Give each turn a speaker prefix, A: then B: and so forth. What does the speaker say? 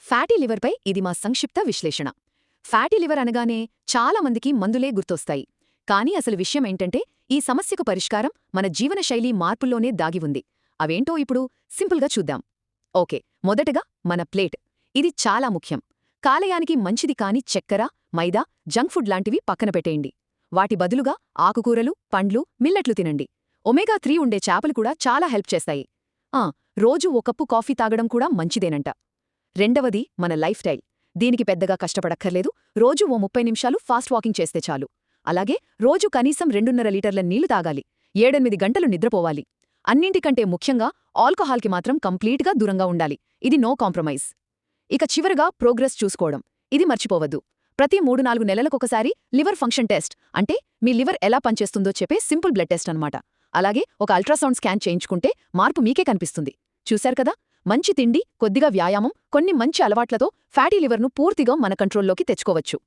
A: Fatty లివర్పై ఇది మా సంక్షిప్త విశ్లేషణ. ఫ్యాటీ లివర్ అనగానే చాలా మందికి మందులే గుర్తొస్తాయి. కానీ అసలు విషయమేంటంటే ఈ సమస్యకు పరిష్కారం మన జీవనశైలీ మార్పుల్లోనే దాగి ఉంది. అవేంటో ఇప్పుడు సింపుల్గా చూద్దాం. ఓకే, మొదటగా మన ప్లేట్. ఇది చాలా ముఖ్యం. కాలేయానికి మంచిది కాని చక్కెర, మైదా, జంక్ ఫుడ్ లాంటివి పక్కన పెట్టేయండి. వాటి బదులుగా ఆకుకూరలు, పండ్లు, మిల్లెట్లు తినండి. ఒమేగా 3 ఉండే చేపలు కూడా చాలా హెల్ప్ చేస్తాయి. రోజూ ఓ కప్పు కాఫీ తాగడం కూడా మంచిదేనంట. రెండవది మన లైఫ్ స్టైల్. దీనికి పెద్దగా కష్టపడక్కర్లేదు. రోజూ ఓ 30 నిమిషాలు ఫాస్ట్ వాకింగ్ చేస్తే చాలు. అలాగే రోజు కనీసం 2.5 లీటర్ల నీళ్లు తాగాలి. 7-8 గంటలు నిద్రపోవాలి. అన్నింటికంటే ముఖ్యంగా ఆల్కహాల్కి మాత్రం కంప్లీట్గా దూరంగా ఉండాలి. ఇది నో కాంప్రమైజ్. ఇక చివరగా ప్రోగ్రెస్ చూసుకోవడం. ఇది మర్చిపోవద్దు. ప్రతి 3-4 నెలలకొకసారి లివర్ ఫంక్షన్ టెస్ట్, అంటే మీ లివర్ ఎలా పనిచేస్తుందో చెప్పే సింపుల్ బ్లడ్ టెస్ట్ అన్నమాట. అలాగే ఒక అల్ట్రాసౌండ్ స్కాన్ చేయించుకుంటే మార్పు మీకే కనిపిస్తుంది. చూశారు కదా, మంచి తిండి, కొద్దిగా వ్యాయామం, కొన్ని మంచి అలవాట్లతో ఫ్యాటీ లివర్ను పూర్తిగా మన కంట్రోల్లోకి తెచ్చుకోవచ్చు.